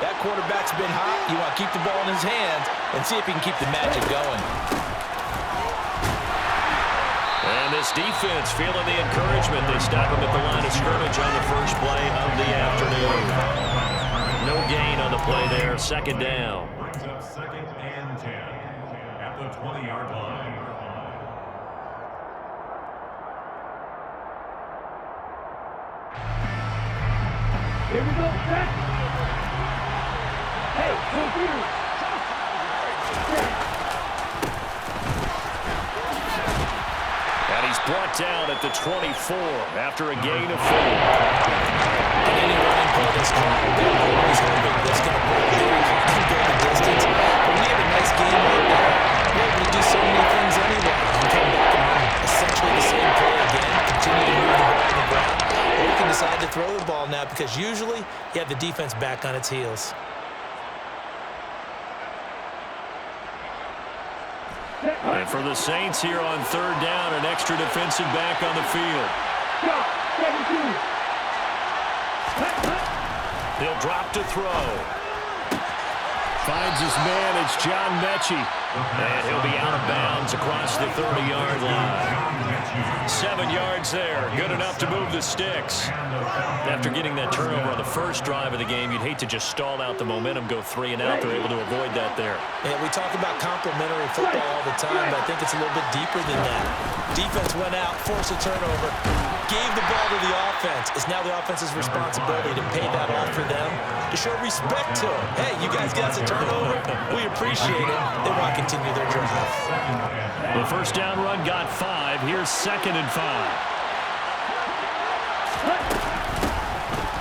That quarterback's been hot. You want to keep the ball in his hands and see if he can keep the magic going. And this defense feeling the encouragement. They stop him at the line of scrimmage on the first play of the afternoon. No gain on the play there. Second down. Brings up 2nd and 10 at the 20-yard line. Here we go, set. Hey, computer. And he's brought down at the 24 after a gain of 4. And any running play that's called, they're always hoping that's going to break very quickly go the distance. But when you have a nice game like that, you're able to do so many things anyway. You come back and run essentially the same play again, continue to move the ball on the ground. Or you can decide to throw the ball now because usually you have the defense back on its heels. And for the Saints here on 3rd down, an extra defensive back on the field. He'll drop to throw. Finds his man. It's John Mechie. And he'll be out of bounds across the 30-yard line. 7 yards there. Good enough to move the sticks. After getting that turnover on the first drive of the game, you'd hate to just stall out the momentum, go 3 and out. They're able to avoid that there. Yeah, we talk about complementary football all the time, but I think it's a little bit deeper than that. Defense went out, forced a turnover, gave the ball to the offense. It's now the offense's responsibility to pay that off for them, to show respect to them. Hey, you guys got us a turnover. We appreciate it. They want to continue their drive. The first down run got 5. Here's 2nd and 5.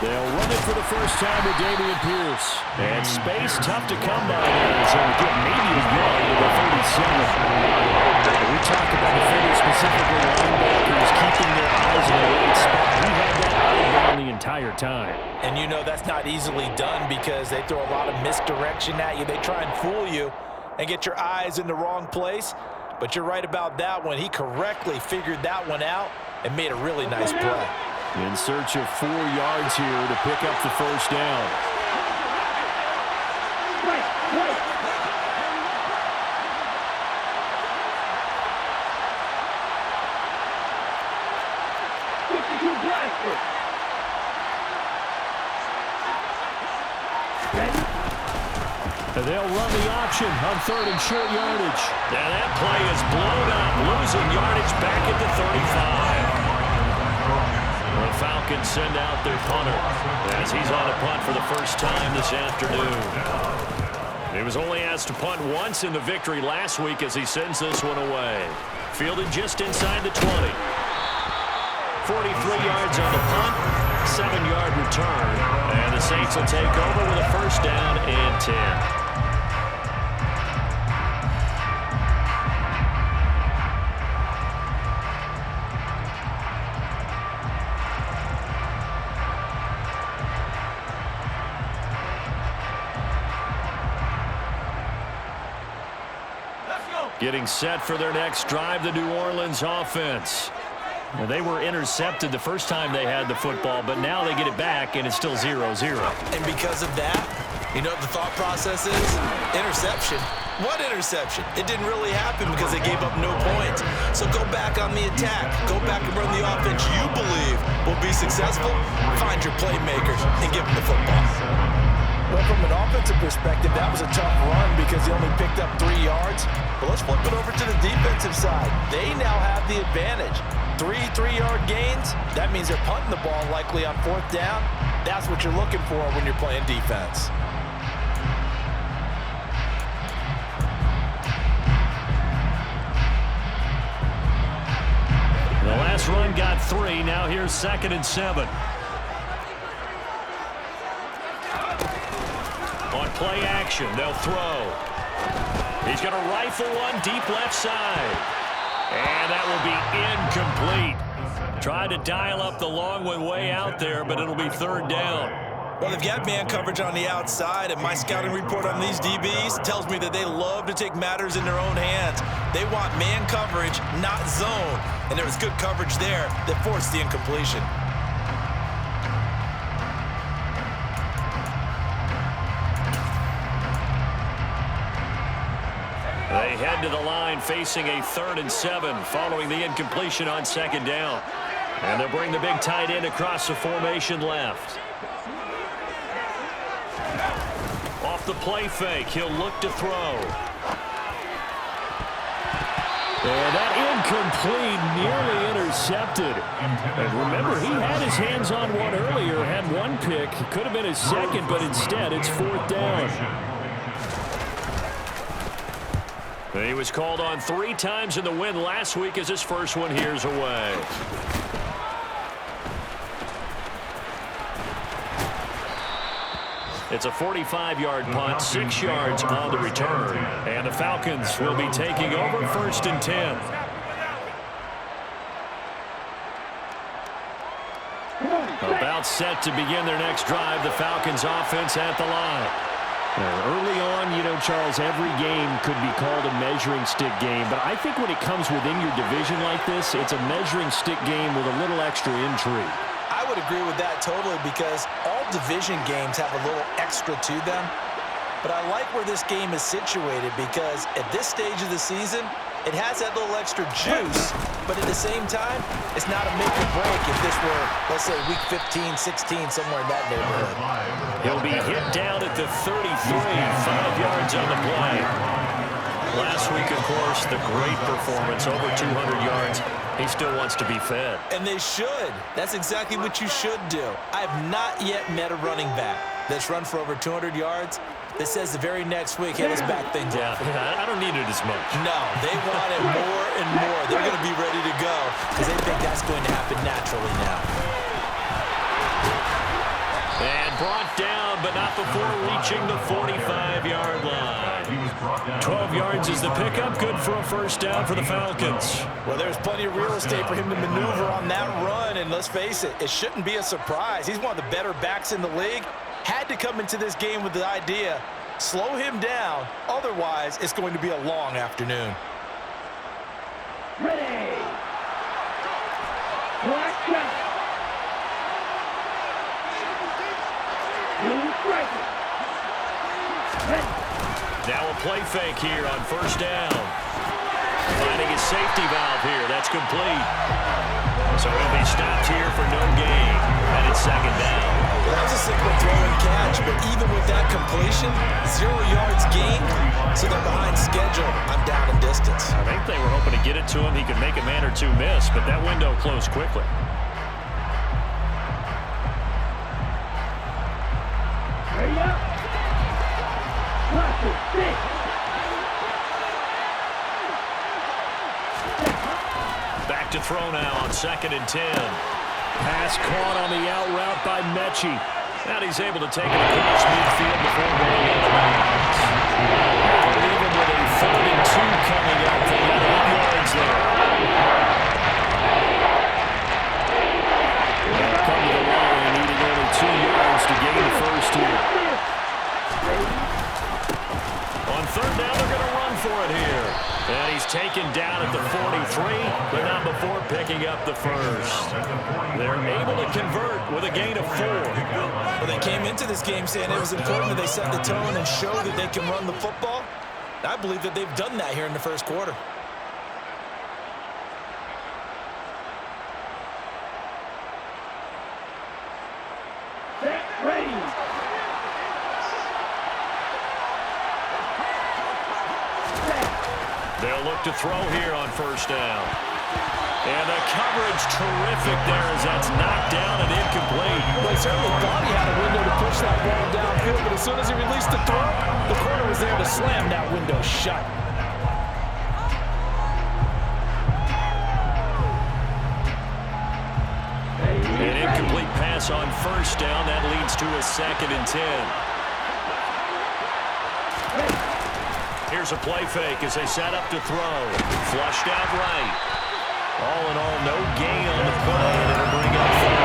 They'll run it for the first time with Dameon Pierce. And space tough to come by there. So we get maybe a yard to the 37. We talked about defenders, specifically linebackers, keeping their eyes in the right spot. We had that eye down the entire time. And you know that's not easily done because they throw a lot of misdirection at you. They try and fool you and get your eyes in the wrong place. But you're right about that one. He correctly figured that one out and made a really nice play. In search of 4 yards here to pick up the first down. They'll run the option on 3rd and short yardage. And that play is blown up, losing yardage back at the 35. The Falcons send out their punter as he's on a punt for the first time this afternoon. He was only asked to punt once in the victory last week as he sends this one away. Fielded just inside the 20. 43 yards on the punt, 7-yard return. And the Saints will take over with a first down and 10. Getting set for their next drive, the New Orleans offense. Well, they were intercepted the first time they had the football, but now they get it back, and it's still 0-0. And because of that, you know what the thought process is? Interception. What interception? It didn't really happen because they gave up no points. So go back on the attack. Go back and run the offense you believe will be successful. Find your playmakers and give them the football. Well, from an offensive perspective, that was a tough run because he only picked up 3 yards. But let's flip it over to the defensive side. They now have the advantage. 3 3-yard gains. That means they're punting the ball likely on 4th down. That's what you're looking for when you're playing defense. The last run got 3. Now here's 2nd and 7. On play action, they'll throw. He's going to rifle one deep left side. And that will be incomplete. Tried to dial up the long one way out there, but it'll be 3rd down. Well, they've got man coverage on the outside, and my scouting report on these DBs tells me that they love to take matters in their own hands. They want man coverage, not zone. And there was good coverage there that forced the incompletion. They head to the line facing a 3rd and 7 following the incompletion on 2nd down. And they'll bring the big tight end across the formation left. Off the play fake, he'll look to throw. And that incomplete, nearly intercepted. And remember, he had his hands on one earlier, had one pick. Could have been his second, but instead it's 4th down. He was called on 3 times in the win last week as his first one here's away. It's a 45-yard punt, 6 yards on the return. And the Falcons will be taking over 1st and 10. About set to begin their next drive, the Falcons offense at the line. Early on, you know, Charles, every game could be called a measuring stick game. But I think when it comes within your division like this, it's a measuring stick game with a little extra intrigue. I would agree with that totally because all division games have a little extra to them. But I like where this game is situated because at this stage of the season, it has that little extra juice, but at the same time, it's not a make or break if this were, let's say, week 15, 16, somewhere in that neighborhood. He'll be hit down at the 33, 5 yards on the play. Last week, of course, the great performance, over 200 yards. He still wants to be fed. And they should. That's exactly what you should do. I have not yet met a running back that's run for over 200 yards that says the very next week, hey, let's back things up. Yeah, I don't need it as much. No, they want it more and more. They're going to be ready to go because they think that's going to happen naturally now. And brought down, but not before reaching the 45-yard line. 12 yards is the pickup. Good for a 1st down for the Falcons. Well, there's plenty of real estate for him to maneuver on that run. And let's face it, it shouldn't be a surprise. He's one of the better backs in the league. Had to come into this game with the idea, slow him down. Otherwise, it's going to be a long afternoon. Ready. Black shot. Now a play fake here on 1st down. Finding his safety valve here. That's complete. So he'll be stopped here for no gain. And it's 2nd down. Well, that was a simple throw and catch, but even with that completion, 0 yards gained, so they're behind schedule. I'm down in distance. I think they were hoping to get it to him. He could make a man or two miss, but that window closed quickly. Hurry up. Watch it. Six. Back to throw now on 2nd and 10. Pass caught on the out route by Mechie. And he's able to take it across midfield before going out of bounds. Even with a 3rd and 2 coming up, they got 8 yards there. They'll come to the line, needing only 2 yards to gain the 1st here. On 3rd down, they're going to run for it here. And he's taken down at the 43, but not before picking up the 1st. They're able to convert with a gain of 4. Well, they came into this game saying it was important that they set the tone and show that they can run the football. I believe that they've done that here in the 1st quarter. Set. Ready. They'll look to throw here on 1st down. And the coverage terrific there as that's knocked down and incomplete. Well, he certainly thought he had a window to push that ball downfield, but as soon as he released the throw, the corner was there to slam that window shut. An incomplete pass on 1st down. That leads to a 2nd and 10. Here's a play fake as they set up to throw. Flushed out right. All in all, no gain on the play, and it'll bring up 4.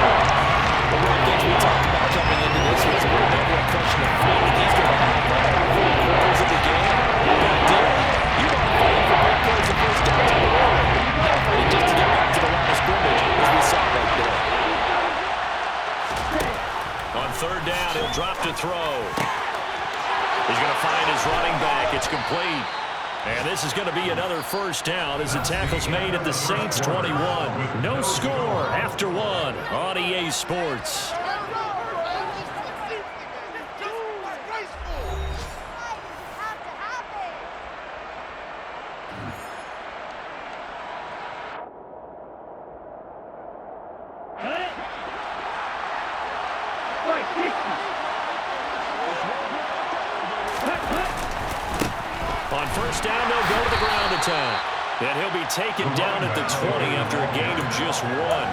One of the things we talked about coming into this was we're never a question of feeling he's going to have all 4 quarters of the game. Ideally, you want to fight for big plays and 1st down to the road. Not fighting just to get back to the line of scrimmage, as we saw right there. On 3rd down, he'll drop to throw. He's going to find his running back. It's complete. And this is going to be another first down as the tackle's made at the Saints 21. No score after one on EA Sports. On first down, they'll go to the ground attack. And he'll be taken down at the 20 after a gain of just one.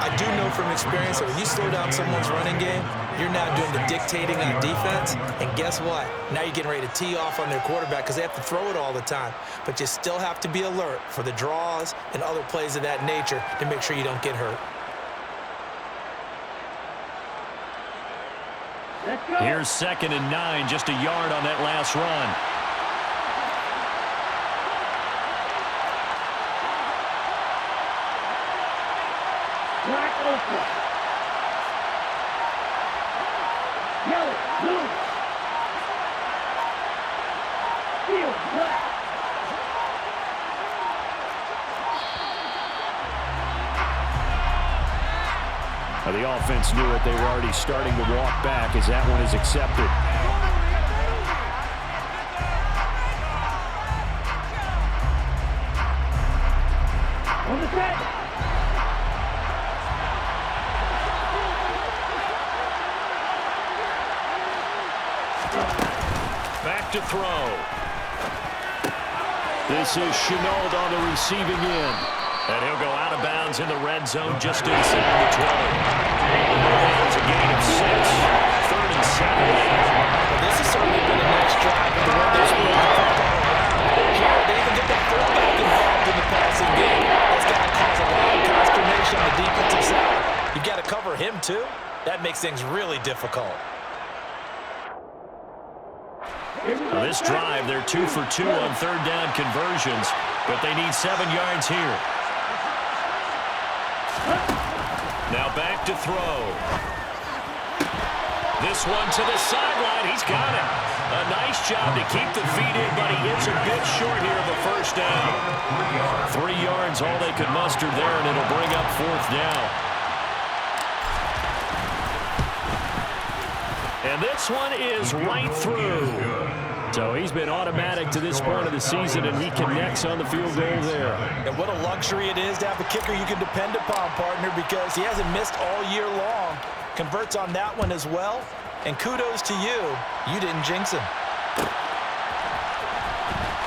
I do know from experience that when you slow down someone's running game, you're now doing the dictating on defense. And guess what? Now you're getting ready to tee off on their quarterback because they have to throw it all the time. But you still have to be alert for the draws and other plays of that nature to make sure you don't get hurt. Here's 2nd and 9, just a yard on that last run. Yellow, blue. Field, black. Now the offense knew it. They were already starting to walk back as that one is accepted. On the set. Back to throw. This is Chenault on the receiving end. And he'll go out of bounds in the red zone just inside the 20. It's a gain of 6. 3rd and 7. Well, this has certainly been a nice drive with the way they're supposed to put that around. Here, they even get the fullback involved in the passing game. That's got to cause a lot of consternation on the defensive side. You've got to cover him, too. That makes things really difficult. Well, this drive, they're 2 for 2 on 3rd down conversions, but they need 7 yards here. Now back to throw. This one to the sideline. He's got it. A nice job to keep the feet in, but he is a bit short here of a first down. 3 yards, all they could muster there, and it'll bring up 4th down. And this one is right through. So he's been automatic to this point of the season, and he connects on the field goal there. And what a luxury it is to have a kicker you can depend upon, partner, because he hasn't missed all year long. Converts on that one as well. And kudos to you. You didn't jinx him.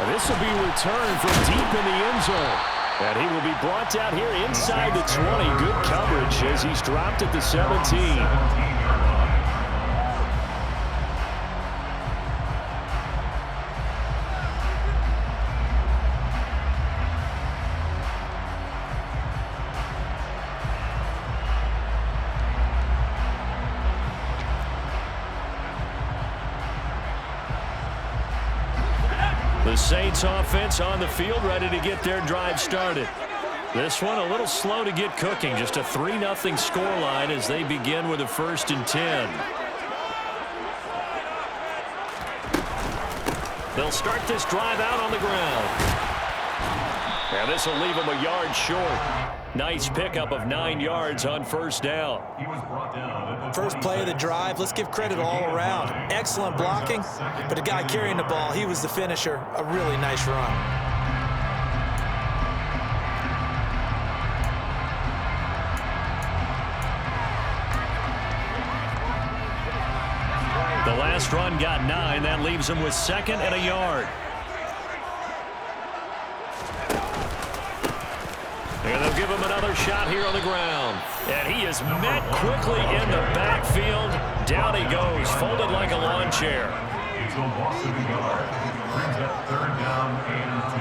This will be returned from deep in the end zone. And he will be brought down here inside the 20. Good coverage as he's dropped at the 17. The Saints offense on the field, ready to get their drive started. This one a little slow to get cooking. Just a 3-0 scoreline as they begin with a 1st and 10. They'll start this drive out on the ground. And this will leave them a yard short. Nice pickup of 9 yards on first down. First play of the drive, let's give credit all around. Excellent blocking, but the guy carrying the ball, he was the finisher. A really nice run. The last run got 9. That leaves him with 2nd and a yard. And they'll give him another shot here on the ground. And he is met quickly in the backfield. Down he goes, folded like a lawn chair. It's a loss of a yard. Brings up 3rd down and 2.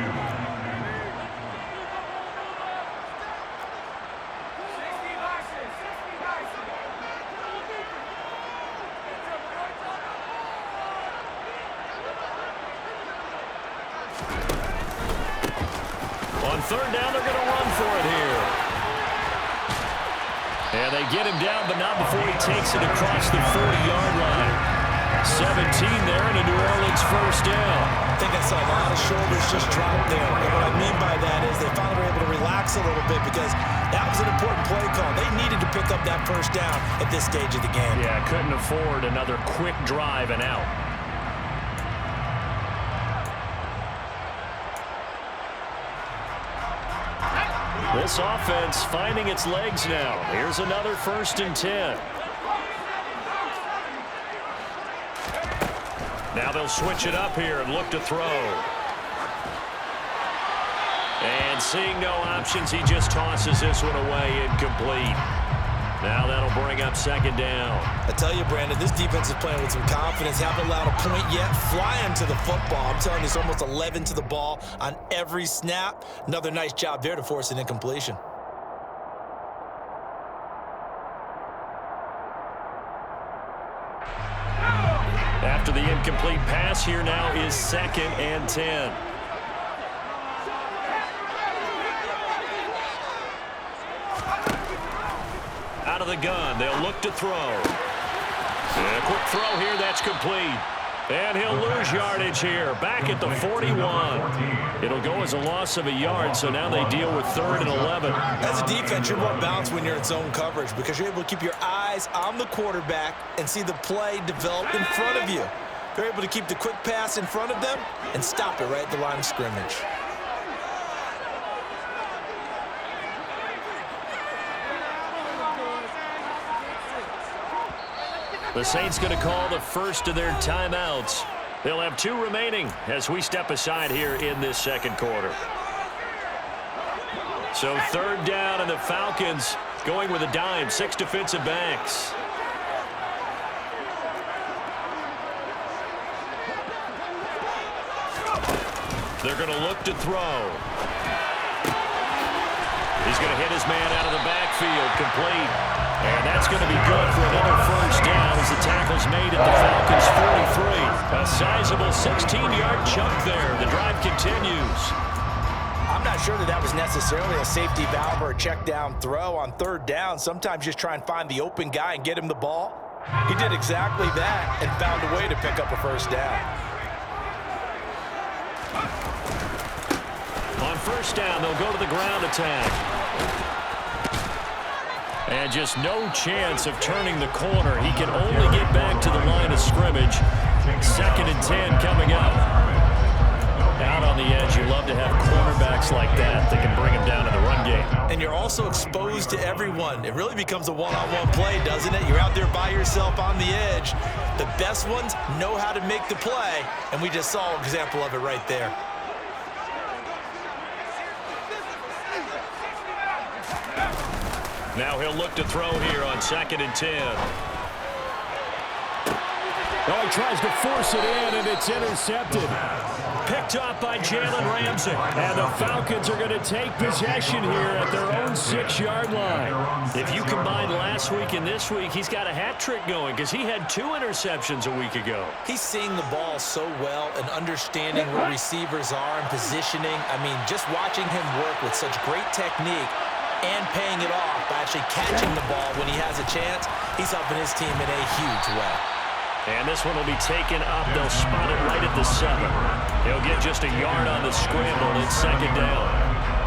On 3rd down, they're going to run for it here. And they get him down, but not before he takes it across the 40-yard line. 17 there and a New Orleans first down. I think I saw a lot of shoulders just drop there. And what I mean by that is they finally were able to relax a little bit because that was an important play call. They needed to pick up that first down at this stage of the game. Yeah, couldn't afford another quick drive and out. This offense finding its legs now. Here's another 1st and 10. Now they'll switch it up here and look to throw. And seeing no options, he just tosses this one away, incomplete. Now that'll bring up 2nd down. I tell you, Brandon, this defense is playing with some confidence. Haven't allowed a point yet. Flying to the football. I'm telling you, it's almost 11 to the ball on every snap. Another nice job there to force an incompletion. After the incomplete pass, here now is 2nd and 10. Out of the gun, they'll look to throw. And a quick throw here, that's complete. And he'll lose yardage here, back at the 41. It'll go as a loss of a yard, so now they deal with 3rd and 11. As a defense, you're more balanced when you're in zone coverage because you're able to keep your eyes on the quarterback and see the play develop in front of you. They're able to keep the quick pass in front of them and stop it right at the line of scrimmage. The Saints going to call the first of their timeouts. They'll have 2 remaining as we step aside here in this 2nd quarter. So 3rd down, and the Falcons going with a dime, 6 defensive backs. They're going to look to throw. He's going to hit his man out of the backfield, complete. And that's going to be good for another 1st down as the tackle's made at the Falcons' 43. A sizable 16-yard chunk there. The drive continues. I'm not sure that was necessarily a safety valve or a check down throw on 3rd down. Sometimes just try and find the open guy and get him the ball. He did exactly that and found a way to pick up a 1st down. On 1st down, they'll go to the ground attack. And just no chance of turning the corner. He can only get back to the line of scrimmage. 2nd and 10 coming up. Out on the edge, you love to have cornerbacks like that that can bring him down in the run game. And you're also exposed to everyone. It really becomes a one-on-one play, doesn't it? You're out there by yourself on the edge. The best ones know how to make the play, and we just saw an example of it right there. Now he'll look to throw here on 2nd and 10. Oh, he tries to force it in, and it's intercepted. Picked off by Jalen Ramsey. And the Falcons are going to take possession here at their own 6-yard line. If you combine last week and this week, he's got a hat trick going because he had 2 interceptions a week ago. He's seeing the ball so well and understanding where receivers are and positioning. I mean, just watching him work with such great technique and paying it off by actually catching the ball when he has a chance, he's helping his team in a huge way. And this one will be taken up. They'll spot it right at the 7. He'll get just a yard on the scramble. It's 2nd down.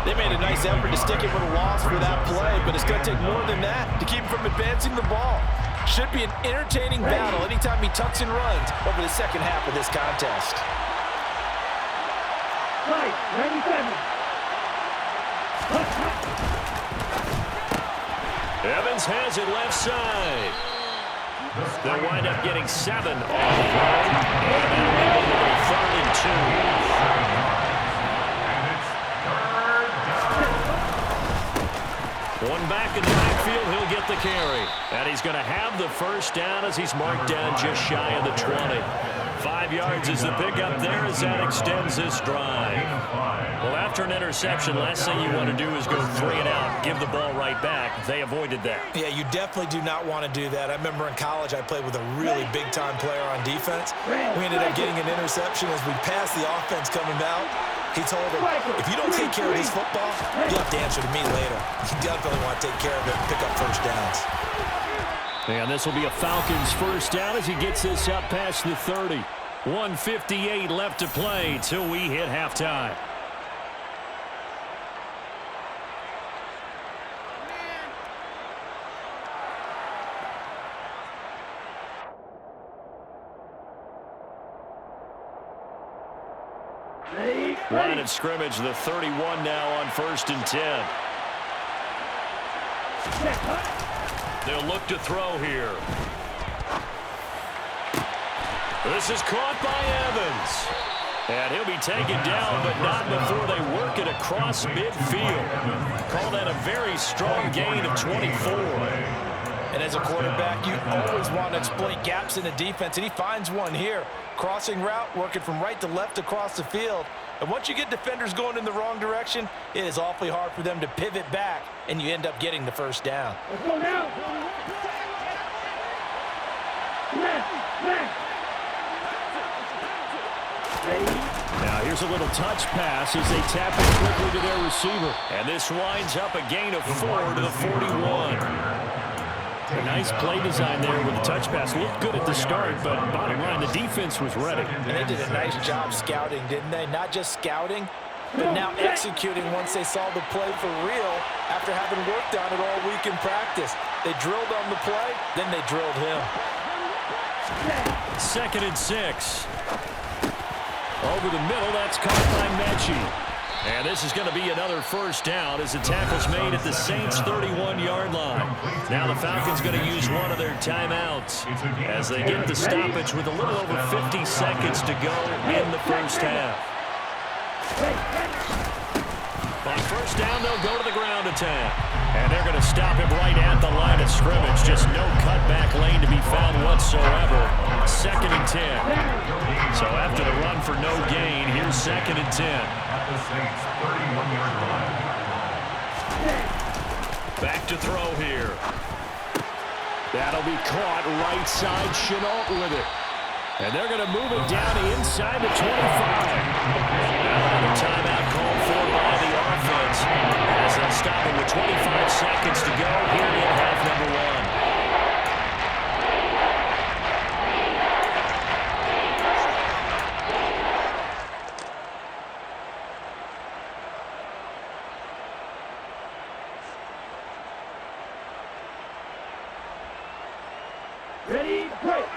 They made a nice effort to stick him with a loss for that play, but it's going to take more than that to keep him from advancing the ball. Should be an entertaining battle anytime he tucks and runs over the 2nd half of this contest. Right, 97. Evans has it left side. They'll wind up getting 7 on the play. And that'll be 3rd and 2. One back in the backfield, he'll get the carry. And he's going to have the 1st down as he's marked down just shy of the 20. 5 yards is the pickup there as that extends this drive. Well, after an interception, last thing you want to do is go 3 and out, give the ball right back. They avoided that. Yeah, you definitely do not want to do that. I remember in college I played with a really big-time player on defense. We ended up getting an interception as we passed the offense coming out. He told him, if you don't take care of this football, you'll have to answer to me later. You definitely want to take care of it and pick up 1st downs. And this will be a Falcons first down as he gets this up past the 30. 1:58 left to play till we hit halftime. Line of scrimmage, the 31 now on 1st and 10. They'll look to throw here. This is caught by Evans. And he'll be taken down, but not before they work it across midfield. Call that a very strong gain of 24. And as a quarterback, you always want to exploit gaps in the defense, and he finds one here. Crossing route, working from right to left across the field. And once you get defenders going in the wrong direction, it is awfully hard for them to pivot back, and you end up getting the first down. Let's go now. Now here's a little touch pass as they tap it quickly to their receiver. And this winds up a gain of 4 to the 41. A nice play design there with the touch pass. Looked good at the start, but bottom line, the defense was ready. And they did a nice job scouting, didn't they? Not just scouting, but now executing once they saw the play for real after having worked on it all week in practice. They drilled on the play, then they drilled him. 2nd and 6. Over the middle, that's caught by Mechie. And this is going to be another first down as the tackle's made at the Saints' 31-yard line. Now the Falcons going to use one of their timeouts as they get the stoppage with a little over 50 seconds to go in the first half. On first down, they'll go to the ground attack. And they're going to stop him right at the line of scrimmage. Just no cutback lane to be found whatsoever. 2nd and 10. So after the run for no gain, here's 2nd and 10. At the Saints' 31-yard line. Back to throw here. That'll be caught right side. Chenault with it. And they're going to move it down inside the 25. Now the timeout called for by the offense as they'll stop it with 25 seconds to go here in half number 1.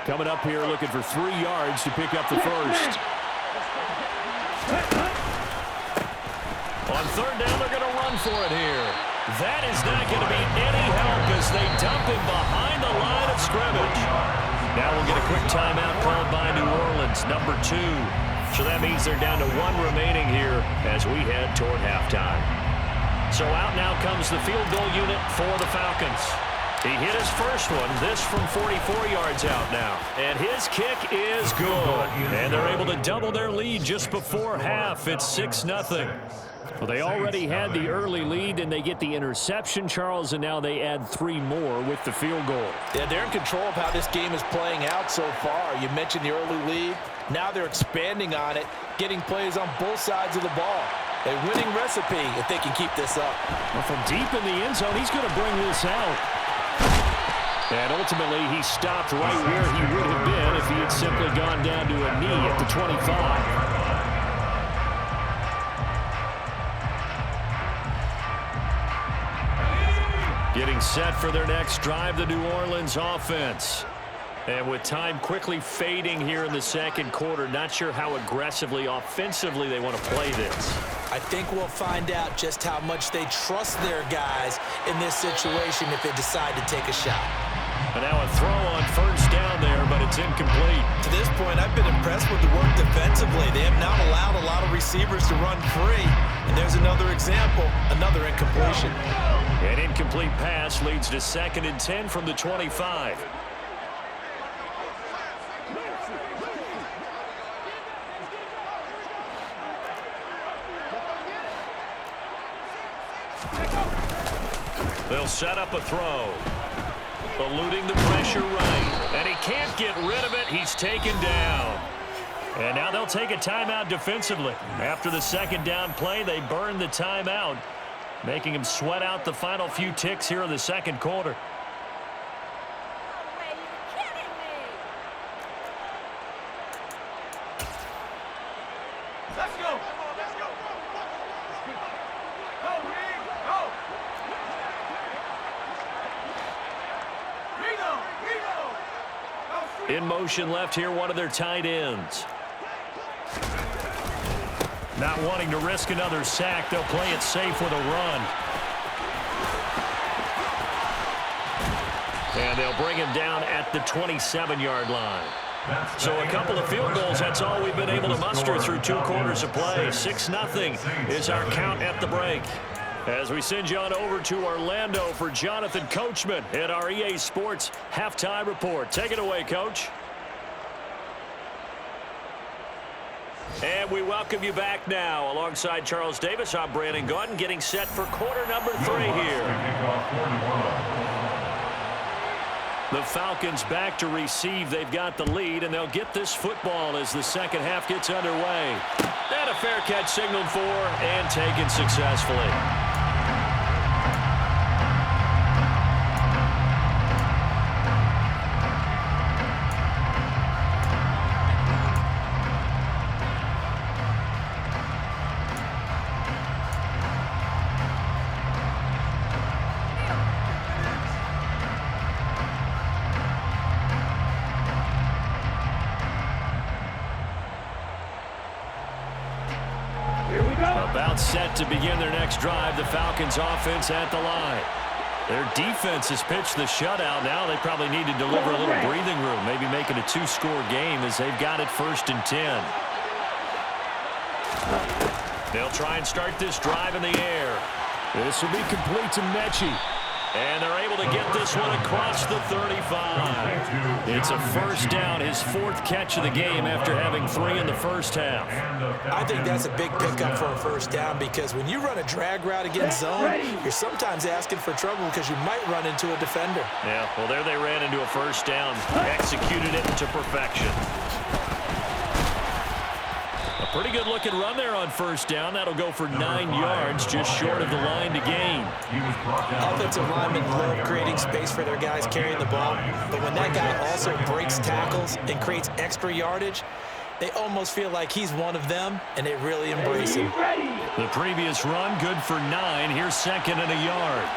Coming up here looking for 3 yards to pick up the first. On 3rd down, they're going to run for it here. That is not going to be any help as they dump him behind the line of scrimmage. Now we'll get a quick timeout called by New Orleans, number 2. So that means they're down to 1 remaining here as we head toward halftime. So out now comes the field goal unit for the Falcons. He hit his first one, this from 44 yards out now. And his kick is good. And they're able to double their lead just before half. It's 6-0. Well, they already had the early lead, and they get the interception, Charles, and now they add 3 more with the field goal. Yeah, they're in control of how this game is playing out so far. You mentioned the early lead. Now they're expanding on it, getting plays on both sides of the ball. A winning recipe if they can keep this up. Well, from deep in the end zone, he's going to bring this out. And ultimately, he stopped right where he would have been if he had simply gone down to a knee at the 25. Getting set for their next drive, the New Orleans offense. And with time quickly fading here in the second quarter, not sure how aggressively, offensively they want to play this. I think we'll find out just how much they trust their guys in this situation if they decide to take a shot. And now a throw on first down there, but it's incomplete. To this point, I've been impressed with the work defensively. They have not allowed a lot of receivers to run free. And there's another example, another incompletion. An incomplete pass leads to 2nd and 10 from the 25. They'll set up a throw. Eluding the pressure right. And he can't get rid of it. He's taken down. And now they'll take a timeout defensively. After the 2nd down play, they burn the timeout, making him sweat out the final few ticks here in the second quarter. Let's go. Let's go. Go, Reed. Go. Reno. In motion left here, one of their tight ends. Not wanting to risk another sack, they'll play it safe with a run. And they'll bring him down at the 27-yard line. So a couple of field goals, that's all we've been able to muster through 2 quarters of play. 6-0 is our count at the break. As we send you on over to Orlando for Jonathan Coachman at our EA Sports Halftime Report. Take it away, Coach. And we welcome you back now. Alongside Charles Davis, I'm Brandon Gordon, getting set for quarter number 3 here. The Falcons back to receive. They've got the lead, and they'll get this football as the second half gets underway. And a fair catch signaled for and taken successfully. About set to begin their next drive, the Falcons offense at the line. Their defense has pitched the shutout. Now they probably need to deliver a little breathing room, maybe make it a 2-score game as they've got it 1st and 10. They'll try and start this drive in the air. This will be complete to Mechie. And they're able to get this one across the 35. It's a first down, his 4th catch of the game after having 3 in the first half. I think that's a big pickup for a first down because when you run a drag route against zone, you're sometimes asking for trouble because you might run into a defender. Yeah, well, there they ran into a first down, executed it to perfection. A pretty good-looking run there on first down. That'll go for 9 yards, just short of the line to gain. Offensive linemen love creating space for their guys carrying the ball, but when that guy also breaks tackles and creates extra yardage, they almost feel like he's one of them, and they really embrace him. The previous run, good for 9. Here's 2nd and a yard.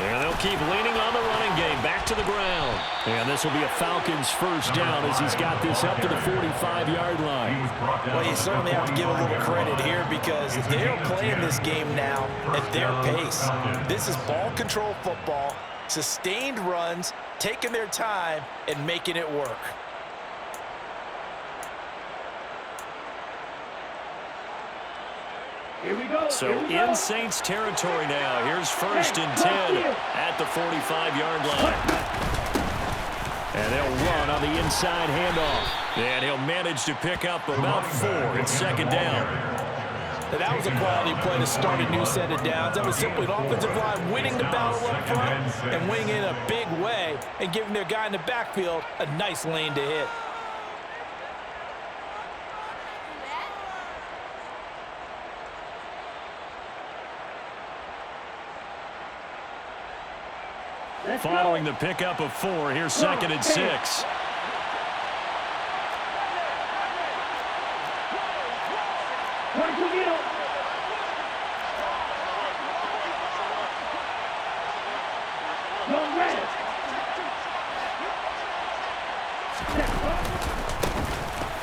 And they'll keep leaning on the running game. Back to the ground. And this will be a Falcons first down as he's got this up to the 45-yard line. Well, you certainly have to give a little credit here because they're playing this game now at their pace. This is ball control football, sustained runs, taking their time, and making it work. Here we go. So in Saints territory now. Here's 1st and 10 at the 45-yard line. And they'll run on the inside handoff. And he'll manage to pick up about 4. It's 2nd down. And that was a quality play to start a new set of downs. That was simply an offensive line winning the battle up front and winning it in a big way and giving their guy in the backfield a nice lane to hit. Following the pickup of 4, here's 2nd and 6.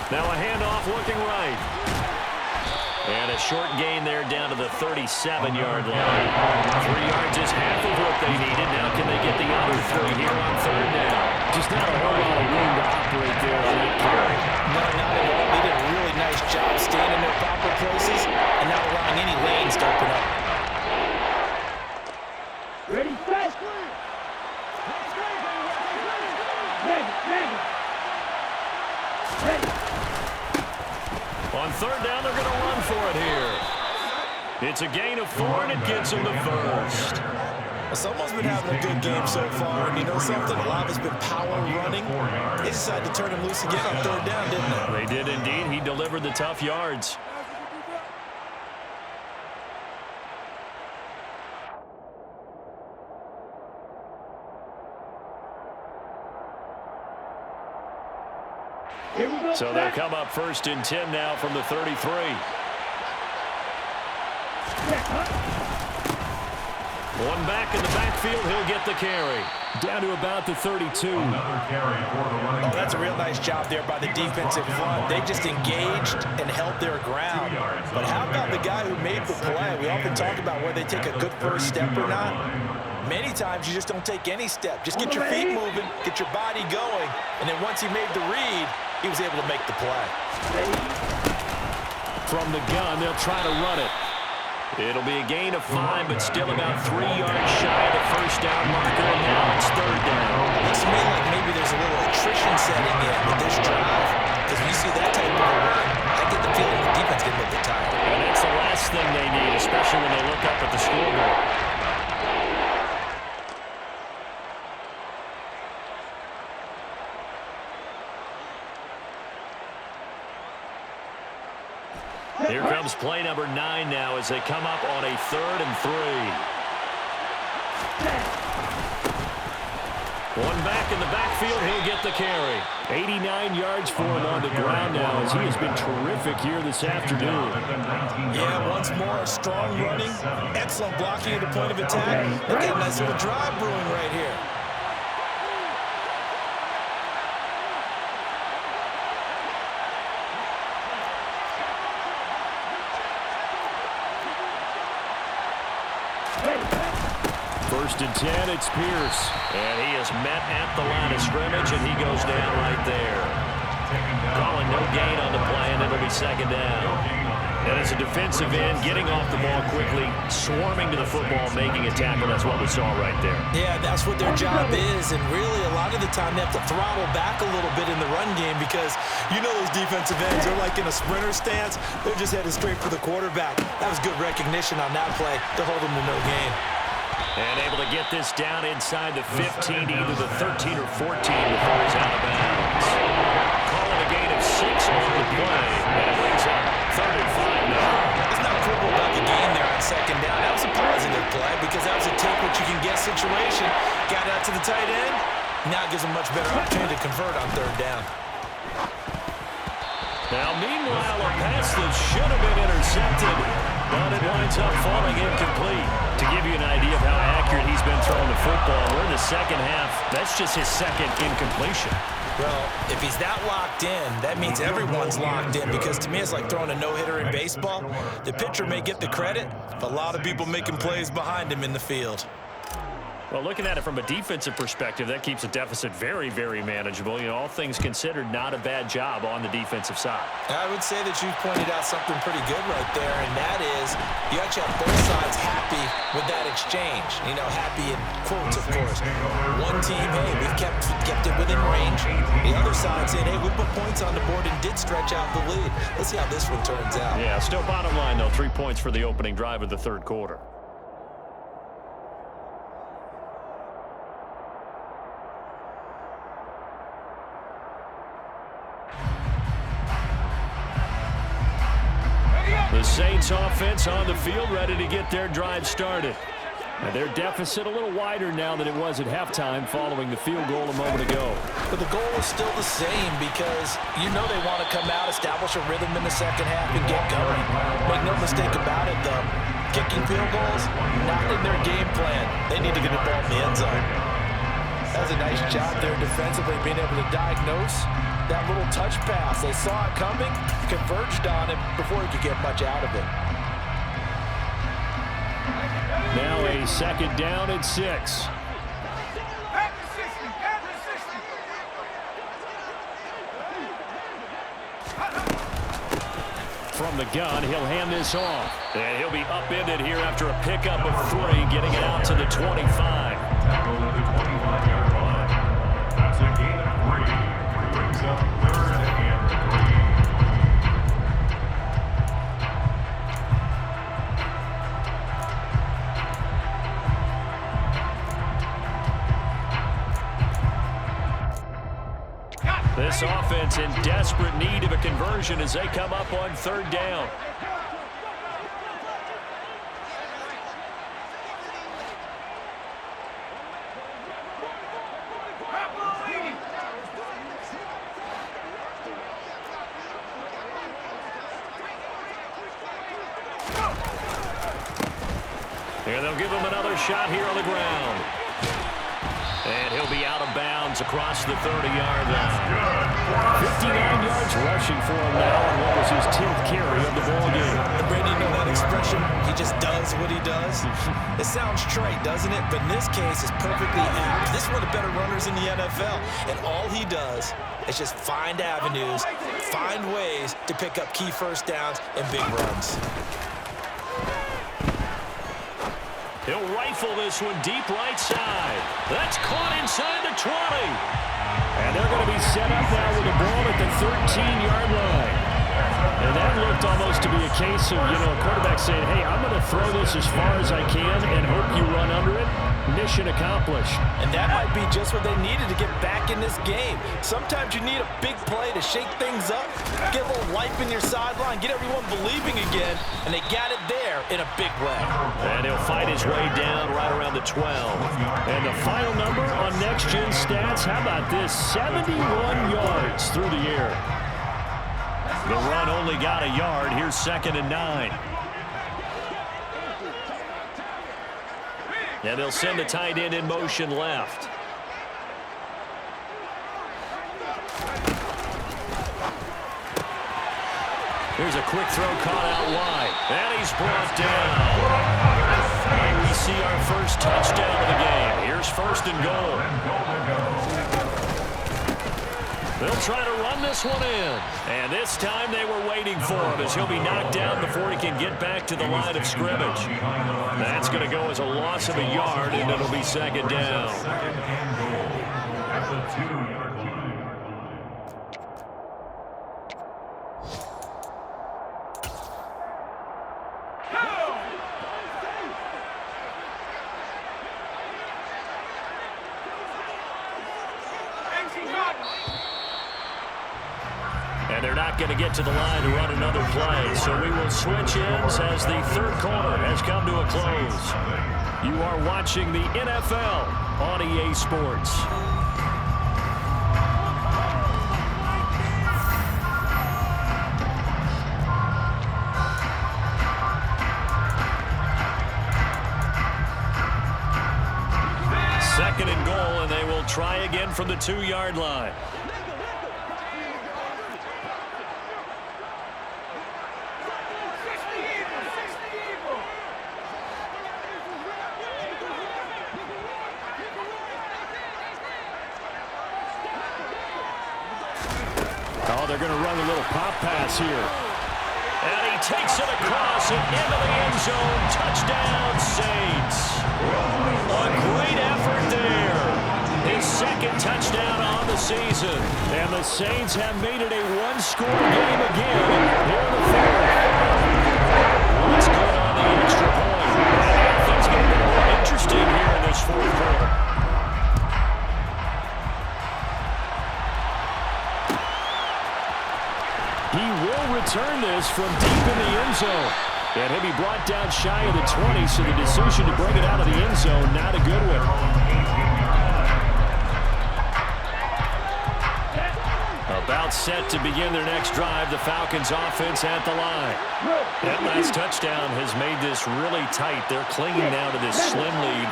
Now a handoff looking right. And a short gain there down to the 37-yard line. 3 yards is half of what they needed. Now can they get the other 3 here on 3rd down? Just not a whole lot of room to operate there on that carry. No, not at all. They did a really nice job staying in their proper places and not allowing any lanes to open up. Ready, set. Ready. On 3rd down, they're going to run for it here. It's a gain of 4, and it gets them to 1st. Someone's been having a good game so far, and you know something? A lot of it's been power running. They decided to turn him loose again on 3rd down, didn't they? They did indeed. He delivered the tough yards. Here we go. So they'll come up 1st and 10 now from the 33. One back in the backfield, he'll get the carry. Down to about the 32. Another carry for the running back. That's a real nice job there by the defensive front. They just engaged and held their ground. But how about the guy who made the play? We often talk about whether they take a good first step or not. Many times you just don't take any step. Just get your feet moving, get your body going, and then once he made the read, he was able to make the play. From the gun, they'll try to run it. It'll be a gain of 5, but still about 3 yards shy of the first down marker, and now it's 3rd down. Looks to me like maybe there's a little attrition setting in with this drive, because when you see that type of a run, I get the feeling the defense getting a little bit tired. And that's the last thing they need, especially when they look up at the scoreboard. Here comes play number 9 now as they come up on a 3rd and 3. One back in the backfield, he'll get the carry. 89 yards for him on the ground now as he has been terrific here this afternoon. Yeah, once more, strong running, excellent blocking at the point of attack. Look at a nice little drive brewing right here. First and 10, it's Pierce. And he is met at the line of scrimmage, and he goes down right there. Calling no gain on the play, and it'll be 2nd down. And as a defensive end, getting off the ball quickly, swarming to the football, making a tackle, that's what we saw right there. Yeah, that's what their job is, and really a lot of the time they have to throttle back a little bit in the run game because you know those defensive ends, they're like in a sprinter stance. They're just headed straight for the quarterback. That was good recognition on that play to hold them to no gain. And able to get this down inside the 15, either the 13 or 14 before he's out of bounds. Calling a gain of 6 on the play, and it brings up 3rd and 5 now. Let's not quibble about the gain there on 2nd down. That was a positive play because that was a take what you can get situation. Got out to the tight end. Now it gives them much better opportunity to convert on 3rd down. Now, meanwhile, a pass that should have been intercepted, but it winds up falling incomplete. To give you an idea of how accurate he's been throwing the football, we're in the 2nd half. That's just his 2nd incompletion. Well, if he's that locked in, that means everyone's locked in because to me it's like throwing a no-hitter in baseball. The pitcher may get the credit, but a lot of people making plays behind him in the field. Well, looking at it from a defensive perspective, that keeps the deficit very, very manageable. You know, all things considered, not a bad job on the defensive side. I would say that you pointed out something pretty good right there, and that is you actually have both sides happy with that exchange. You know, happy in quotes, of course. One team, hey, we've kept it within range. The other side saying, hey, we put points on the board and did stretch out the lead. Let's see how this one turns out. Yeah, still bottom line, though, 3 points for the opening drive of the 3rd quarter. The Saints offense on the field, ready to get their drive started. And their deficit a little wider now than it was at halftime following the field goal a moment ago. But the goal is still the same because you know they want to come out, establish a rhythm in the 2nd half, and get going. Make no mistake about it, though. Kicking field goals, not in their game plan. They need to get the ball in the end zone. That was a nice job there defensively, being able to diagnose that little touch pass. They saw it coming, converged on it before he could get much out of it. Now a 2nd down and 6. From the gun, he'll hand this off. And he'll be upended here after a pickup of 3, getting it out to the 25. Tackle at the 25-yard line. That's a gain of 3. Brings up 3rd and 3. This offense in desperate need of a conversion as they come up on 3rd down. they'll give him another shot here on the ground. And he'll be out of bounds across the 30-yard line. 59 yards rushing for him now, and what was his 10th carry of the ballgame. Brady, you know that expression? He just does what he does. It sounds trite, doesn't it? But in this case, it's perfectly apt. This is one of the better runners in the NFL, and all he does is just find avenues, find ways to pick up key first downs and big runs. He'll rifle this one deep right side. That's caught inside the 20. And they're going to be set up now with the ball at the 13-yard line. And that looked almost to be a case of, a quarterback saying, hey, I'm going to throw this as far as I can and hope you run under it. Mission accomplished. And that might be just what they needed to get back in this game. Sometimes you need a big play to shake things up, get a little life in your sideline, get everyone believing again, and they got it there in a big way. And he'll fight his way down right around the 12. And the final number on Next Gen Stats, how about this? 71 yards through the air. The run only got a yard. Here's 2nd and 9. And they'll send the tight end in motion left. Here's a quick throw caught out wide. And he's brought down. And we see our first touchdown of the game. Here's 1st and goal. They'll try to run this one in. And this time they were waiting for him as he'll be knocked down before he can get back to the line of scrimmage. That's going to go as a loss of a yard, and it'll be 2nd down. At the 2-yard line. And they're not going to get to the line to run another play. So we will switch ends as the 3rd quarter has come to a close. You are watching the NFL on EA Sports. Second and goal, and they will try again from the 2-yard line. Oh, they're going to run a little pop pass here. And he takes it across and into the end zone. Touchdown, Saints. A great effort there. His 2nd touchdown on the season. And the Saints have made it a one-score game again here in the 4th. Let's go on the extra point. And things get a little more interesting here in this 4th quarter. He will return this from deep in the end zone. And he'll be brought down shy of the 20, so the decision to bring it out of the end zone, not a good one. About set to begin their next drive, the Falcons offense at the line. That last touchdown has made this really tight. They're clinging now to this slim lead.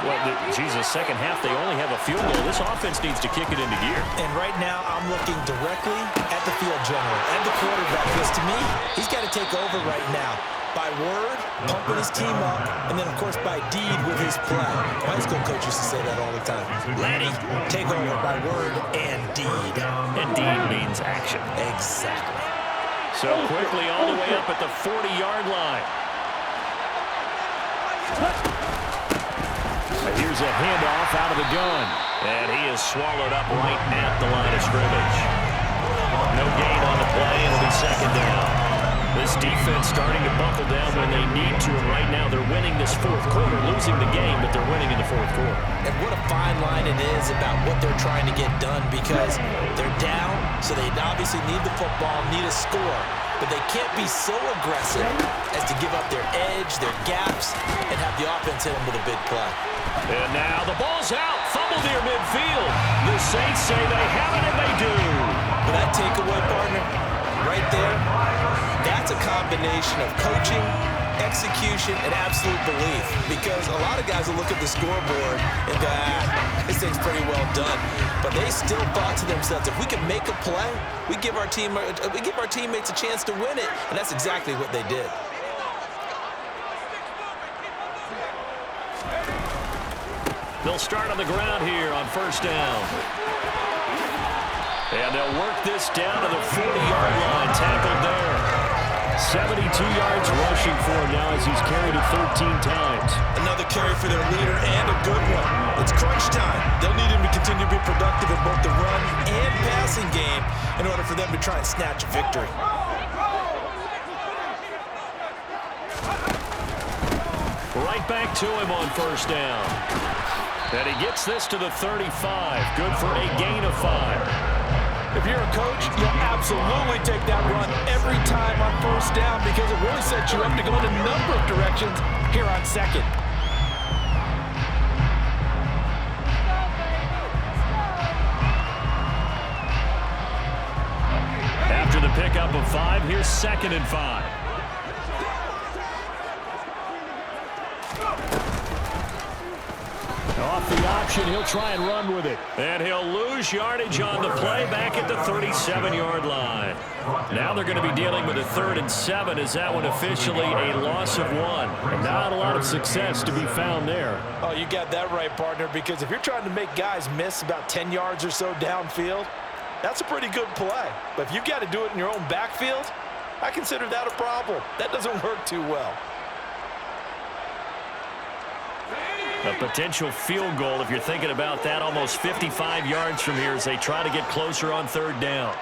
Second half, they only have a field goal. This offense needs to kick it into gear. And right now, I'm looking directly at the field general and the quarterback, because to me, he's got to take over right now. By word, pumping his team up, and then, of course, by deed with his play. My high school coach used to say that all the time. Laddie, take over by word and deed. And deed means action. Exactly. So quickly all the way up at the 40-yard line. Here's a handoff out of the gun. And he is swallowed up right at the line of scrimmage. No gain on the play, and it'll be 2nd down. This defense starting to buckle down when they need to, and right now they're winning this 4th quarter, losing the game, but they're winning in the 4th quarter. And what a fine line it is about what they're trying to get done, because they're down, so they obviously need the football, need a score, but they can't be so aggressive as to give up their edge, their gaps, and have the offense hit them with a big play. And now the ball's out, fumbled near midfield. The Saints say they have it, and they do. Well, that takeaway, partner, right there, that's a combination of coaching execution, and absolute belief. Because a lot of guys will look at the scoreboard and go, this thing's pretty well done. But they still thought to themselves, if we can make a play, we give our teammates a chance to win it. And that's exactly what they did. They'll start on the ground here on first down. And they'll work this down to the 40-yard line, tackled there. 72 yards rushing for him now as he's carried it 13 times. Another carry for their leader and a good one. It's crunch time. They'll need him to continue to be productive in both the run and passing game in order for them to try and snatch a victory. Right back to him on first down. And he gets this to the 35. Good for a gain of 5. If you're a coach, you'll absolutely take that run every time on first down because it really sets you up to go in a number of directions here on second. After the pickup of 5, here's 2nd and 5. Off the option, he'll try and run with it. And he'll lose yardage on the play back at the 37-yard line. Now they're going to be dealing with a 3rd and 7 as that one officially a loss of 1. Not a lot of success to be found there. Oh, you got that right, partner, because if you're trying to make guys miss about 10 yards or so downfield, that's a pretty good play. But if you've got to do it in your own backfield, I consider that a problem. That doesn't work too well. A potential field goal, if you're thinking about that, almost 55 yards from here as they try to get closer on 3rd down.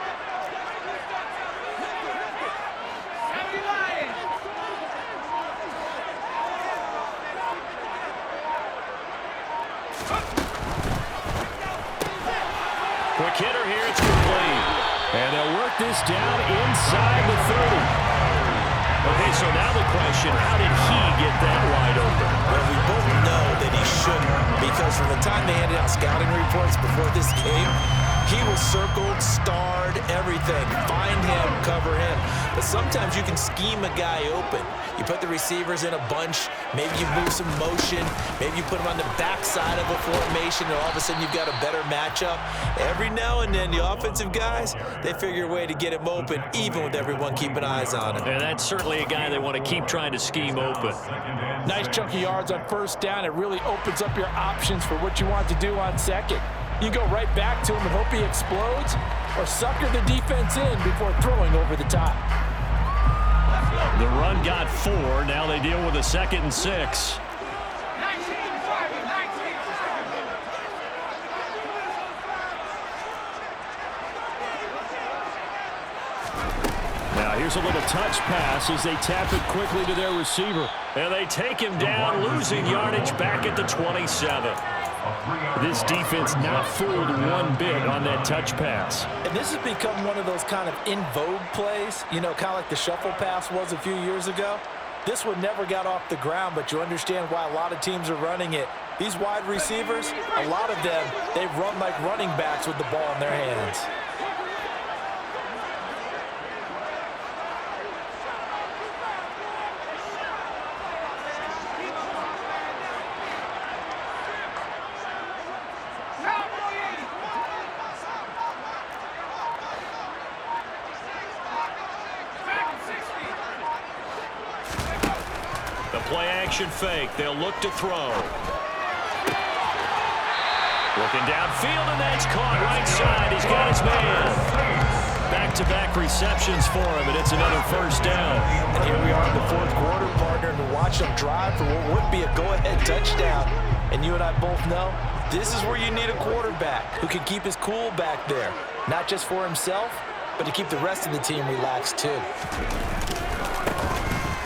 Quick hitter here, it's complete. And they'll work this down inside the 30. Okay, so now the question, how did he get that wide open? Well, we both know that he shouldn't, because from the time they handed out scouting reports before this game, he was circled, starred, everything. Find him, cover him. But sometimes you can scheme a guy open. You put the receivers in a bunch. Maybe you move some motion. Maybe you put them on the backside of a formation, and all of a sudden you've got a better matchup. Every now and then, the offensive guys, they figure a way to get him open, even with everyone keeping eyes on him. And that's certainly a guy they want to keep trying to scheme open. Nice chunky yards on first down. It really opens up your options for what you want to do on second. You go right back to him and hope he explodes, or sucker the defense in before throwing over the top. The run got 4. Now they deal with a 2nd and 6. Now here's a little touch pass as they tap it quickly to their receiver. And they take him down, losing yardage back at the 27. This defense not fooled one bit on that touch pass. And this has become one of those kind of in vogue plays, you know, kind of like the shuffle pass was a few years ago. This one never got off the ground, but you understand why a lot of teams are running it. These wide receivers, a lot of them, they run like running backs with the ball in their hands. Play-action fake. They'll look to throw. Looking downfield, and that's caught right side. He's got his man. Back-to-back receptions for him, and it's another first down. And here we are in the 4th quarter, partner, and to watch them drive for what would be a go-ahead touchdown. And you and I both know this is where you need a quarterback who can keep his cool back there. Not just for himself, but to keep the rest of the team relaxed too.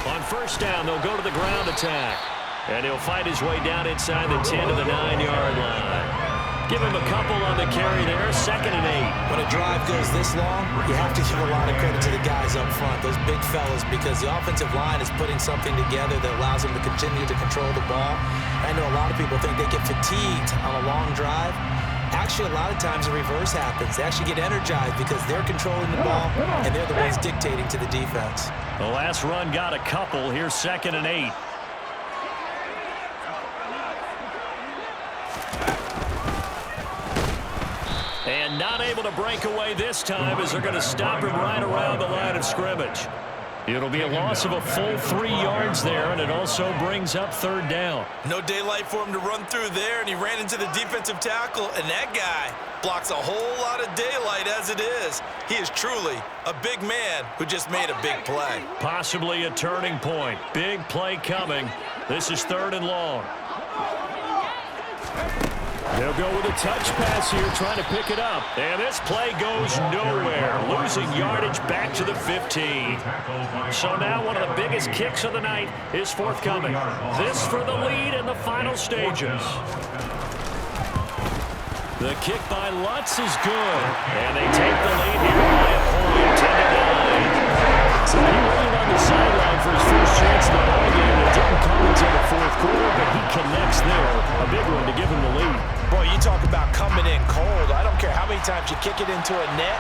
On first down, they'll go to the ground attack. And he'll fight his way down inside the 10 to the 9-yard line. Give him a couple on the carry there, 2nd and 8. When a drive goes this long, you have to give a lot of credit to the guys up front, those big fellas, because the offensive line is putting something together that allows them to continue to control the ball. I know a lot of people think they get fatigued on a long drive. Actually, a lot of times the reverse happens. They actually get energized because they're controlling the ball, and they're the ones dictating to the defense. The last run got a couple. Here's 2nd and 8. And not able to break away this time as they're going to stop him right around the line of scrimmage. It'll be a loss of a full 3 yards there, and it also brings up 3rd down. No daylight for him to run through there, and he ran into the defensive tackle, and that guy blocks a whole lot of daylight as it is. He is truly a big man who just made a big play. Possibly a turning point. Big play coming. This is 3rd and long. They'll go with a touch pass here, trying to pick it up. And this play goes nowhere. Losing yardage back to the 15. So now one of the biggest kicks of the night is forthcoming. This for the lead in the final stages. The kick by Lutz is good. And they take the lead here by a point, 10-9. So he waited on the sideline for his first chance in the ballgame. It didn't come until the 4th quarter, but he connects there. A big one to give him the lead. Boy, you talk about coming in cold. I don't care how many times you kick it into a net.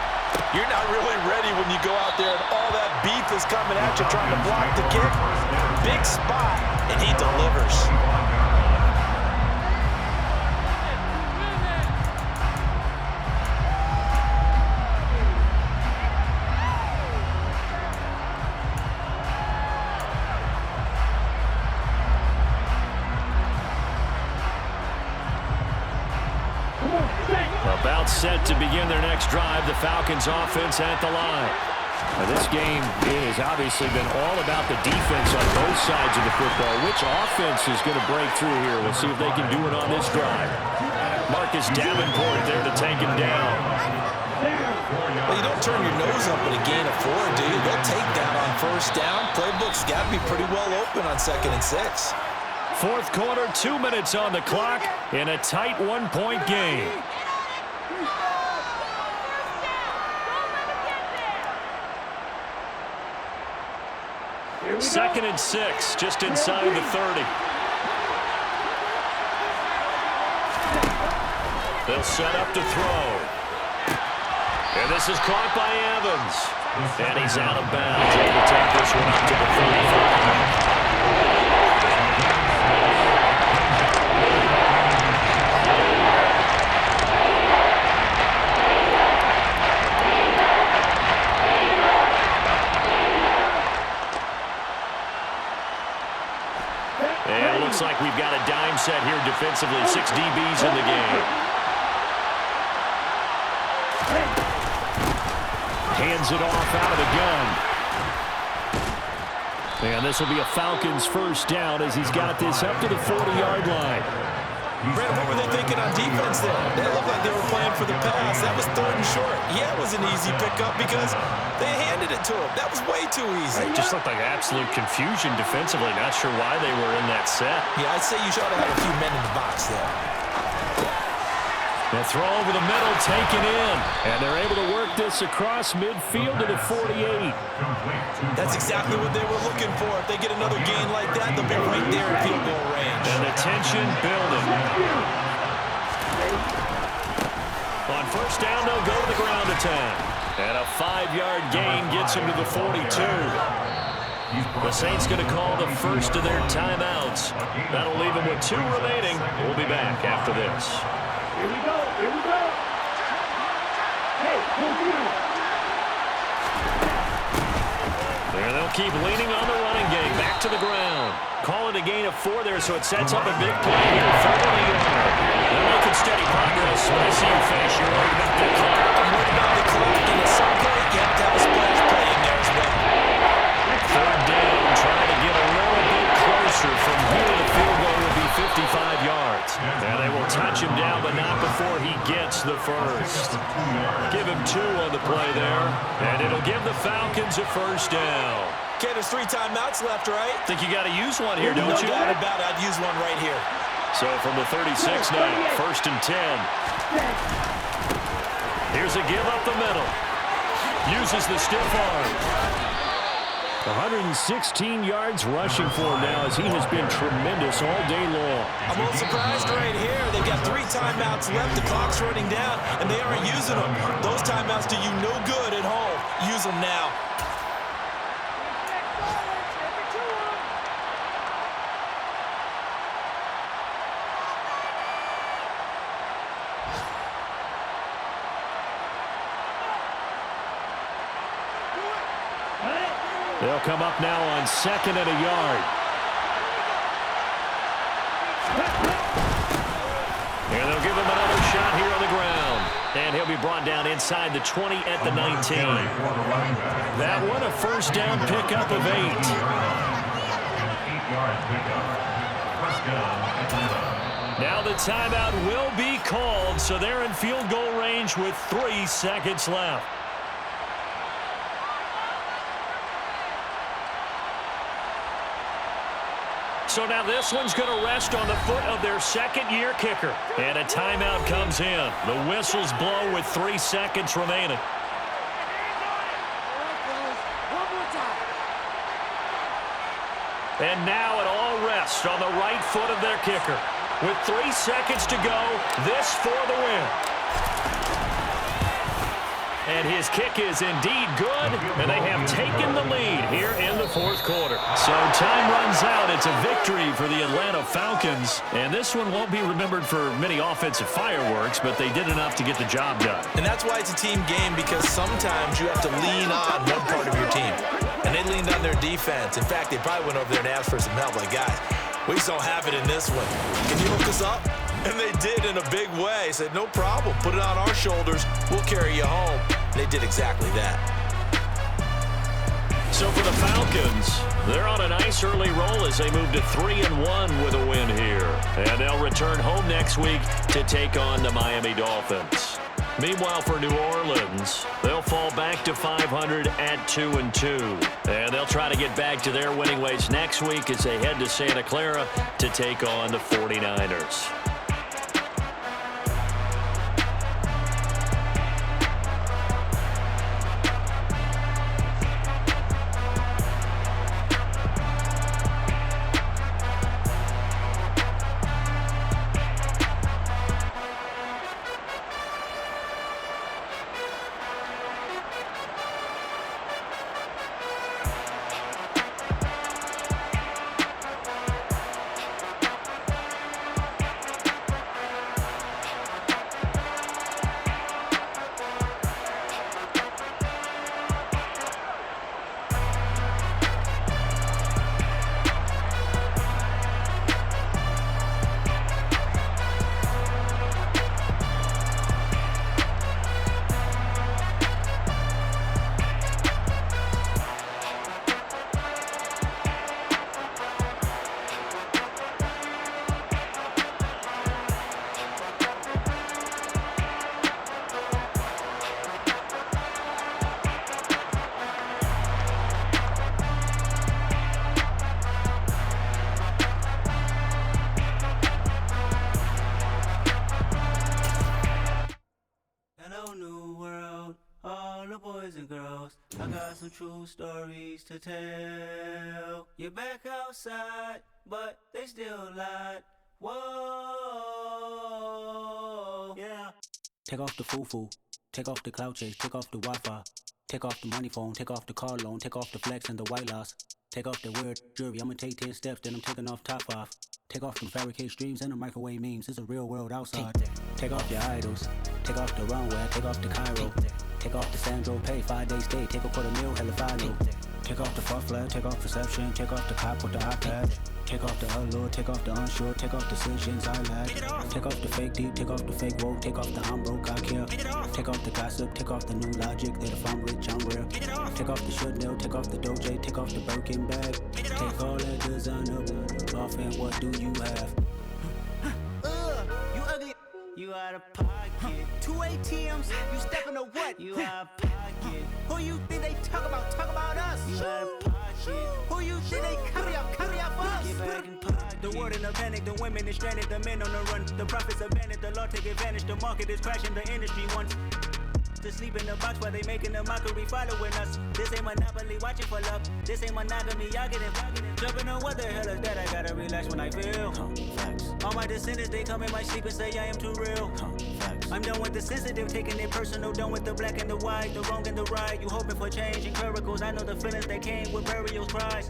You're not really ready when you go out there and all that beef is coming at you trying to block the kick. Big spot, and he delivers. About set to begin their next drive, the Falcons offense at the line. Now this game has obviously been all about the defense on both sides of the football. Which offense is going to break through here? We'll see if they can do it on this drive. Marcus Davenport there to take him down. Well, you don't turn your nose up at a gain of 4, do you? They'll take that on 1st down. Playbook's got to be pretty well open on 2nd and 6. 4th quarter, 2 minutes on the clock in a tight 1-point game. 2nd and 6, just inside the 30. They'll set up to throw. And this is caught by Evans. And he's out of bounds. Able to take this one up to the 35. Looks like we've got a dime set here defensively. 6 DBs in the game. Hands it off out of the gun. And this will be a Falcons 1st down as he's got this up to the 40-yard line. Brandon, what were they thinking on defense there? They looked like they were playing for the pass. That was 3rd and short. Yeah, it was an easy pickup because they handed it to him. That was way too easy. It just looked like absolute confusion defensively. Not sure why they were in that set. Yeah, I'd say you should have had a few men in the box there. The throw over the middle, taken in. And they're able to work this across midfield to the 48. That's exactly what they were looking for. If they get another gain like that, they'll be right there in field goal range. And the tension building. On 1st down, they'll go to the ground attack. And a 5-yard gain gets him to the 42. The Saints going to call the first of their timeouts. That'll leave them with 2 remaining. We'll be back after this. Here we go. Here we go. Hey, there they'll keep leaning on the running game. Back to the ground. Call it a gain of 4 there, so it sets up a big play here. 30 yard. They're making steady progress. When I see you finish, you're worried about the clock. I'm worried about the clock, and at some point, you have to have a splash play in there as well. 3rd down, trying to get a little bit closer. From here, the field goal will be 55 yards. And they will touch him down, but not before he gets the first. Give him 2 on the play there. And it'll give the Falcons a 1st down. Okay, there's 3 timeouts left, right? Think you got to use one here, don't no you? No doubt about it. I'd use one right here. So from the 36 now, 1st and 10. Here's a give up the middle. Uses the stiff arm. 116 yards rushing for him now as he has been tremendous all day long. I'm a little surprised right here. They've got 3 timeouts left. The clock's running down, and they aren't using them. Those timeouts do you no good at home. Use them now. They'll come up now on 2nd and a yard. And they'll give him another shot here on the ground. And he'll be brought down inside the 20 at the 19. That one a first down pickup of 8. 8-yard pickup. First down, Atlanta. Now the timeout will be called, so they're in field goal range with 3 seconds left. So now this one's going to rest on the foot of their second-year kicker. And a timeout comes in. The whistles blow with 3 seconds remaining. And now it all rests on the right foot of their kicker. With 3 seconds to go, this for the win. And his kick is indeed good, and they have taken the lead here in the 4th quarter. So time runs out. It's a victory for the Atlanta Falcons, and this one won't be remembered for many offensive fireworks, but they did enough to get the job done. And that's why it's a team game, because sometimes you have to lean on one part of your team. And they leaned on their defense. In fact, they probably went over there and asked for some help. Like, guys, we just don't have it in this one. Can you hook us up? And they did in a big way. Said, no problem. Put it on our shoulders. We'll carry you home. And they did exactly that. So for the Falcons, they're on a nice early roll as they move to 3-1 with a win here. And they'll return home next week to take on the Miami Dolphins. Meanwhile, for New Orleans, they'll fall back to 500 at 2-2. And they'll try to get back to their winning ways next week as they head to Santa Clara to take on the 49ers. True stories to tell. You're back outside, but they still lied. Whoa, yeah. Take off the foo-foo, take off the cloud chase, take off the Wi-Fi, take off the money phone, take off the car loan, take off the flex and the white loss, take off the weird jewelry. I'ma take 10 steps, then I'm taking off top 5. Take off them fabricated streams and the microwave memes. It's a real world outside. Take off your idols, take off the runway, take off the Cairo. Take off the Sandro pay, 5-day stay, take a $250,000, hella final. Take off the far flag, take off perception, take off the cop with the iPad. Take off the allure, take off the unsure, take off decisions I lack. Take off the fake deep, take off the fake woke, take off the I'm broke, I care. Take off the gossip, take off the new logic, that if I'm rich, I'm rare. Take off the Chanel, take off the Doja, take off the Birkin bag. Take all that designer off and what do you have? You ugly. You out of pocket. 2 ATMs, you stepping to what? You out of pocket. Who you think they talk about? Talk about us. You out of pocket. Who you think they copy up for us? Get back in pocket. The world in a panic, the women is stranded, the men on the run. The profits abandoned, the law take advantage. The market is crashing, the industry wants. to sleep in the box while they making a mockery following us. This ain't Monopoly, watching for love. This ain't monogamy, y'all get it. Jumping on what the hell is that? I gotta relax when I feel. Facts. All my descendants, they come in my sleep and say I am too real. Facts. I'm done with the sensitive, taking it personal. Done with the black and the white, the wrong and the right. You hoping for change and miracles. I know the feelings that came with burial cries.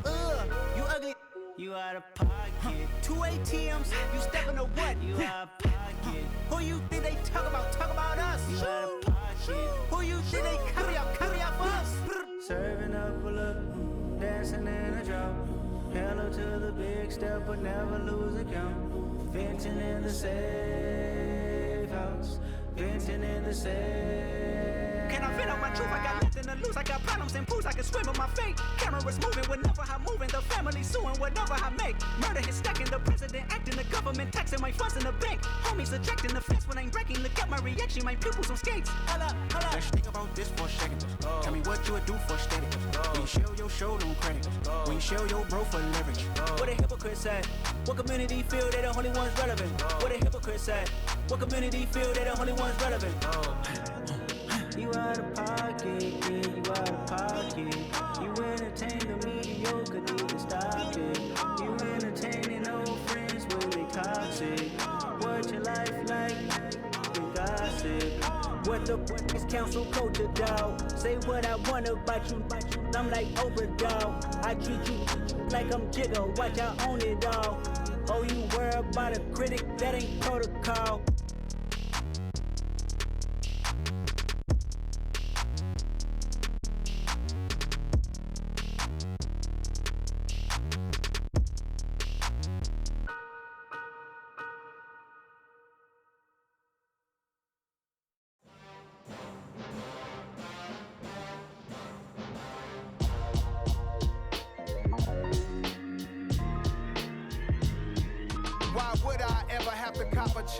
You ugly. You out of pocket. 2 ATMs, you stepping to what? You out of pocket. Who you think they talk about? Talk about us. You out of pocket. Who you think they carry out for us? Serving up a look, dancing in a drop. Hello to the big step, but never lose a count. Venting in the safe house. Venting in the safe. Can I vent out my truth? I got nothing to lose. I got problems and pools. I can swim with my fate. Cameras moving whenever I'm moving. The family suing whatever I make. Murder is stacking. The president acting. The government taxing my funds in the bank. Homies ejecting the fence when I'm breaking. Look at my reaction. My pupils on skates. Hold up. Let's think about this for a second. Tell me what you would do for steady. When you show your show, no credit. When you show your bro for leverage. What a hypocrite said. What community feel they the only ones relevant? What a hypocrite said. What community feel they the only ones relevant? You out of pocket, yeah, you out of pocket. You entertain the mediocre, need to stop it. You entertaining old friends when they toxic. What your life like? You gossip. What the is council culture, dog? Say what I want about you. I'm like Oprah, dog. I treat you like I'm Jigga. Watch I own it, dog. Oh, you worry about a critic? That ain't protocol.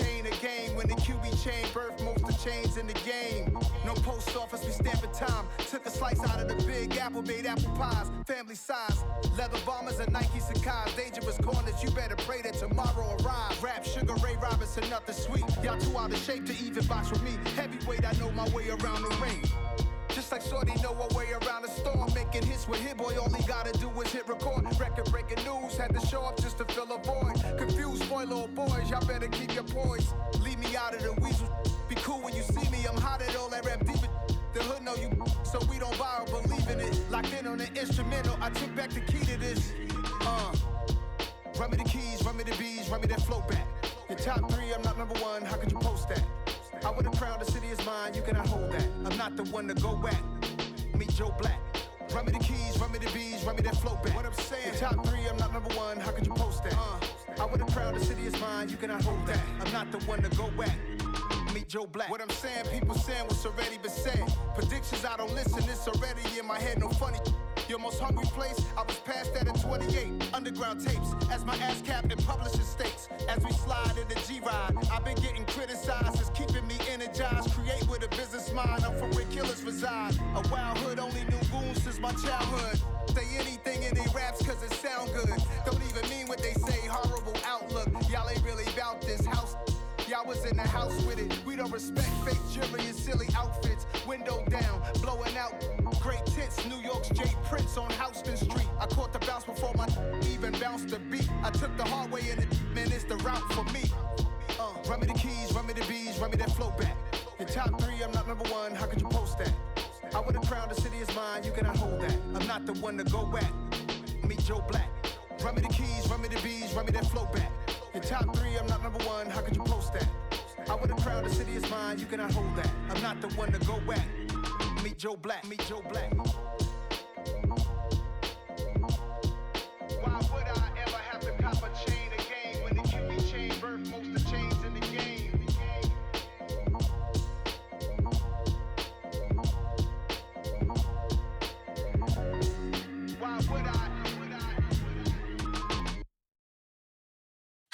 Chain a game when the QB chain birth most of chains in the game. No post office, we stamping time. Took a slice out of the big apple, made apple pies, family size. Leather bombers and Nike Sacai's. Dangerous corners, you better pray that tomorrow arrives. Rap, Sugar Ray Robinson, nothing sweet. Y'all too out of shape to even box with me. Heavyweight, I know my way around the ring. Just like Shorty know her way around the storm. Making hits with Hit Boy, all he gotta do is hit record. Record breaking news, had to show up just to fill a void. Confused boy, little boys, y'all better keep your poise. Leave me out of the weasel. Be cool when you see me, I'm hot at all that rap deep. The hood know you, so we don't borrow, believe in it. Locked in on the instrumental, I took back the key to this. Run me the keys, run me the bees, run me that flow back. Your top 3, I'm not number 1, how could you post that? I would've crowned the city is mine, you cannot hold that. I'm not the one to go at. Meet Joe Black. Run me the keys, run me the bees, run me that flow back. What I'm saying, your top 3, I'm not number 1, how could you post that? I would've crowned the city is mine, you cannot hold that. I'm not the one to go at. Meet Joe Black. What I'm saying, people saying what's already been said. Predictions, I don't listen, it's already in my head, no funny. Your most hungry place, I was past that at 28. Underground tapes, as my ass cap in publishing states. As we slide in the G-Ride, I've been getting criticized, it's keeping me energized. Create with a business mind, I'm from where killers reside. A wild hood, only knew goons since my childhood. Say anything in they raps cause it sound good. Don't even mean what they say, horrible outlook. Y'all ain't really about this house. Y'all was in the house with it. We don't respect fake jewelry and silly outfits. Window down, blowing out. Great tits, New York's J. Prince on Houston Street. I caught the bounce before my even bounced the beat. I took the hard way in it, man, it's the route for me. Run me the keys, run me the bees, run me that flow back. Your top 3, I'm not number 1, how could you post that? I would've crowned the city is mine, you cannot hold that. I'm not the one to go at. Meet Joe Black. Run me the keys, run me the bees, run me that flow back. Your top 3, I'm not number 1, how could you post that? I would've crowned the city is mine, you cannot hold that. I'm not the one to go at. Meet Joe Black, meet Joe Black. Why would I ever have to cop a chain again when the QB chain birth most of chains in the game? Why would I?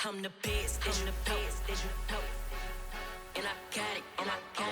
I'm the best, I'm the best, and I got it, and I got it.